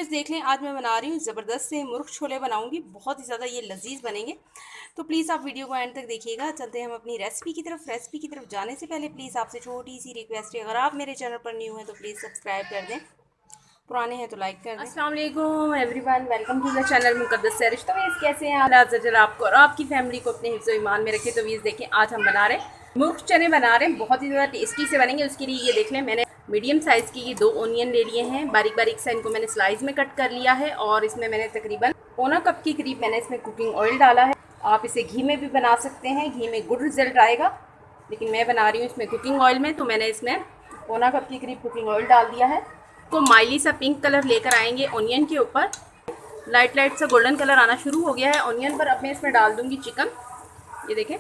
Viewers देख लें, आज मैं बना रही हूँ ज़बरदस्त से मुर्ग छोले बनाऊँगी। बहुत ही ज़्यादा ये लजीज बनेंगे, तो प्लीज़ आप वीडियो को एंड तक देखिएगा। चलते हैं हम अपनी रेसिपी की तरफ। रेसिपी की तरफ जाने से पहले प्लीज़ आपसे छोटी सी रिक्वेस्ट है, अगर आप मेरे चैनल पर न्यू हैं तो प्लीज़ सब्सक्राइब कर दें, पुराने हैं तो लाइक कर दें। अस्सलाम वालेकुम everyone, welcome to the channel Muqaddas Sairish. तो वीज़ कैसे हैं? अल्लाह अज़्ज़ल आपको और आपकी फैमिली को अपने हिफ्ज़ ईमान में रखे। तो वीज़ देखें, आज हम बना रहे हैं मुर्ग चने बना रहे हैं, बहुत ही ज़्यादा टेस्टी से बनेंगे। उसके लिए ये देख लें, मैंने मीडियम साइज़ की ये 2 ओनियन ले लिए हैं, बारीक बारीक सा इनको मैंने स्लाइस में कट कर लिया है। और इसमें मैंने तकरीबन पौना कप के करीब मैंने इसमें कुकिंग ऑयल डाला है। आप इसे घी में भी बना सकते हैं, घी में गुड रिजल्ट आएगा, लेकिन मैं बना रही हूँ इसमें कुकिंग ऑयल में, तो मैंने इसमें पौना कप के करीब कुकिंग ऑयल डाल दिया है। तो माइली सा पिंक कलर लेकर आएंगे ऑनियन के ऊपर। लाइट लाइट सा गोल्डन कलर आना शुरू हो गया है ऑनियन पर। अब मैं इसमें डाल दूँगी चिकन। ये देखें,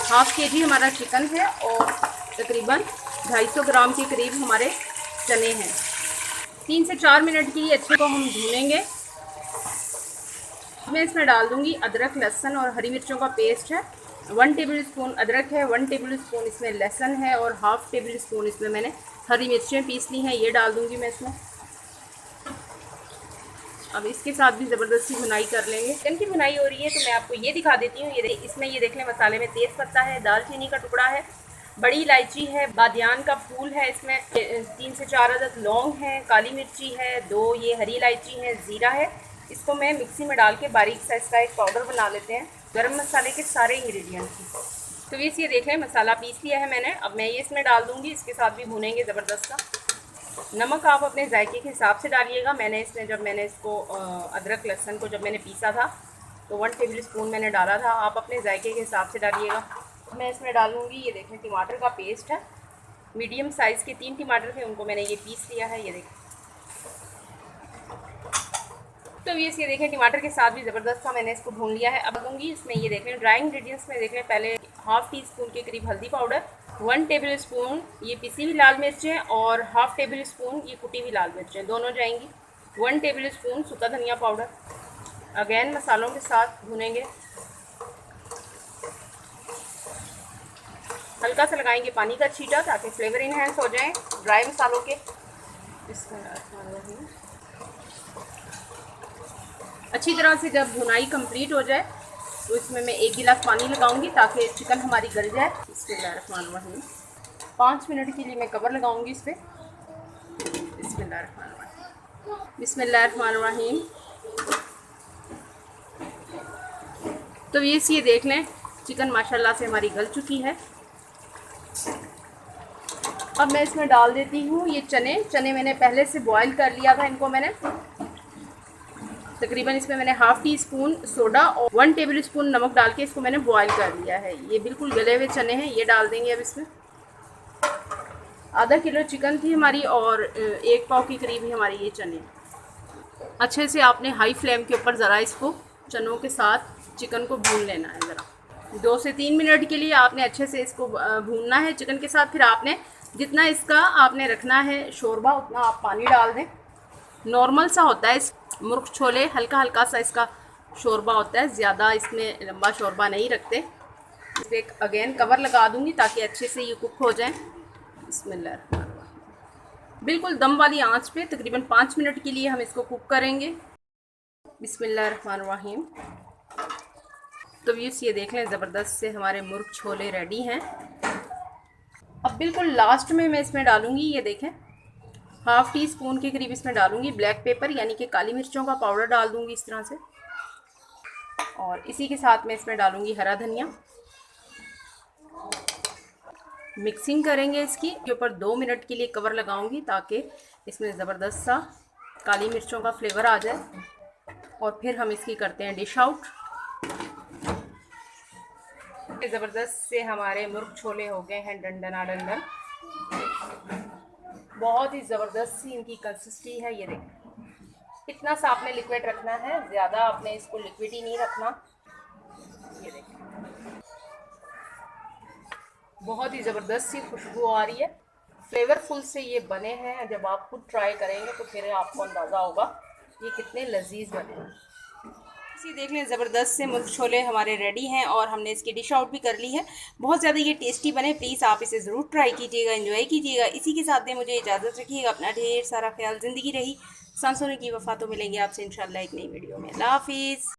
हाफ के जी हमारा चिकन है और तकरीबन 250 ग्राम के करीब हमारे चने हैं। 3 से 4 मिनट के लिए अच्छे को हम भूनेंगे। मैं इसमें डाल दूंगी अदरक, लहसुन और हरी मिर्चों का पेस्ट है। 1 टेबल स्पून अदरक है, 1 टेबल स्पून इसमें लहसुन है और हाफ टेबल स्पून इसमें मैंने हरी मिर्चें पीस ली हैं, ये डाल दूंगी मैं इसमें। अब इसके साथ भी ज़बरदस्ती भुनाई कर लेंगे। चिकन की भुनाई हो रही है तो मैं आपको ये दिखा देती हूँ। ये इसमें ये देख लें, मसाले में तेज़ पत्ता है, दालचीनी का टुकड़ा है, बड़ी इलायची है, बादियान का फूल है, इसमें 3 से 4 अदद लौंग है, काली मिर्ची है, 2 ये हरी इलायची है, ज़ीरा है। इसको मैं मिक्सी में डाल के बारीक सा इसका एक पाउडर बना लेते हैं, गरम मसाले के सारे इंग्रेडिएंट्स। तो ये देख लें, मसाला पीस लिया है मैंने। अब मैं ये इसमें डाल दूँगी, इसके साथ भी भूनेंगे ज़बरदस्त सा। नमक आप अपने जायके के हिसाब से डालिएगा। मैंने इसमें जब मैंने इसको अदरक लहसुन को जब मैंने पीसा था तो 1 टेबल स्पून मैंने डाला था, आप अपने जायके के हिसाब से डालिएगा। मैं इसमें डालूँगी, ये देखें, टमाटर का पेस्ट है। मीडियम साइज़ के 3 टमाटर थे, उनको मैंने ये पीस लिया है, ये देखें। तो ये देखें, टमाटर के साथ भी ज़बरदस्त सा मैंने इसको भून लिया है। अब दूँगी इसमें, ये देख लें, ड्राई इंग्रेडिएंट्स में देख लें, पहले हाफ़ टी स्पून के करीब हल्दी पाउडर, 1 टेबल स्पून ये पिसी हुई लाल मिर्चें और हाफ़ टेबल स्पून ये कुटी हुई लाल मिर्चें, दोनों जाएंगी। 1 टेबल स्पून सूखा धनिया पाउडर। अगेन मसालों के साथ भूनेंगे, हल्का सा लगाएंगे पानी का छींटा ताकि फ्लेवर इन्हेंस हो जाए ड्राई मसालों के। अच्छी तरह से जब भुनाई कंप्लीट हो जाए तो इसमें मैं 1 गिलास पानी लगाऊंगी ताकि चिकन हमारी गल जाए। बिस्मिल्लाहिर्रहमानिर्रहीम। 5 मिनट के लिए मैं कवर लगाऊंगी इस पर। बिस्मिल्लाहिर्रहमानिर्रहीम। तो ये देख लें, चिकन माशाल्लाह से हमारी गल चुकी है। अब मैं इसमें डाल देती हूँ ये चने मैंने पहले से बॉईल कर लिया था इनको मैंने। तकरीबन इसमें मैंने हाफ़ टी स्पून सोडा और 1 टेबल स्पून नमक डाल के इसको मैंने बॉईल कर लिया है। ये बिल्कुल गले हुए चने हैं, ये डाल देंगे अब इसमें। आधा किलो चिकन थी हमारी और 1 पाव के करीब ही हमारी ये चने। अच्छे से आपने हाई फ्लेम के ऊपर ज़रा इसको चनों के साथ चिकन को भून लेना है। ज़रा 2 से 3 मिनट के लिए आपने अच्छे से इसको भूनना है चिकन के साथ। फिर आपने जितना इसका आपने रखना है शोरबा, उतना आप पानी डाल दें। नॉर्मल सा होता है इस मुर्ग छोले, हल्का हल्का सा इसका शोरबा होता है, ज़्यादा इसमें लंबा शोरबा नहीं रखते। एक अगेन कवर लगा दूंगी ताकि अच्छे से ये कुक हो जाए। बिस्मिल्लाह, बिल्कुल दम वाली आंच पे तकरीबन 5 मिनट के लिए हम इसको कुक करेंगे। बिस्मिल्लाहिर्रहमानिर्रहीम। तो ये देख लें, ज़बरदस्त से हमारे मुर्ग छोले रेडी हैं। अब बिल्कुल लास्ट में मैं इसमें डालूँगी, ये देखें, हाफ़ टी स्पून के करीब इसमें डालूँगी ब्लैक पेपर यानी कि काली मिर्चों का पाउडर डाल दूँगी इस तरह से। और इसी के साथ मैं इसमें डालूँगी हरा धनिया। मिक्सिंग करेंगे इसकी के ऊपर 2 मिनट के लिए कवर लगाऊंगी ताकि इसमें ज़बरदस्त सा काली मिर्चों का फ्लेवर आ जाए। और फिर हम इसकी करते हैं डिश आउट। ज़बरदस्त से हमारे मुर्ग छोले हो गए हैं डंडना डंडन। बहुत ही ज़बरदस्त सी इनकी कंसिस्टेंसी है। ये देखें, इतना सा आपने लिक्विड रखना है, ज़्यादा आपने इसको लिक्विड ही नहीं रखना। ये देखें, बहुत ही ज़बरदस्त सी खुशबू आ रही है, फ्लेवरफुल से ये बने हैं। जब आप खुद ट्राई करेंगे तो फिर आपको अंदाज़ा होगा ये कितने लजीज बने हैं। देख लें, ज़बरदस्त से मुर्ग छोले हमारे रेडी हैं और हमने इसकी डिश आउट भी कर ली है। बहुत ज़्यादा ये टेस्टी बने, प्लीज़ आप इसे ज़रूर ट्राई कीजिएगा, एंजॉय कीजिएगा। इसी के साथ में मुझे इजाज़त रखिएगा। अपना ढेर सारा ख्याल। ज़िंदगी रही सांसों की वफा। तो मिलेंगे आपसे इंशाल्लाह एक नई वीडियो में। अल्लाह हाफिज़।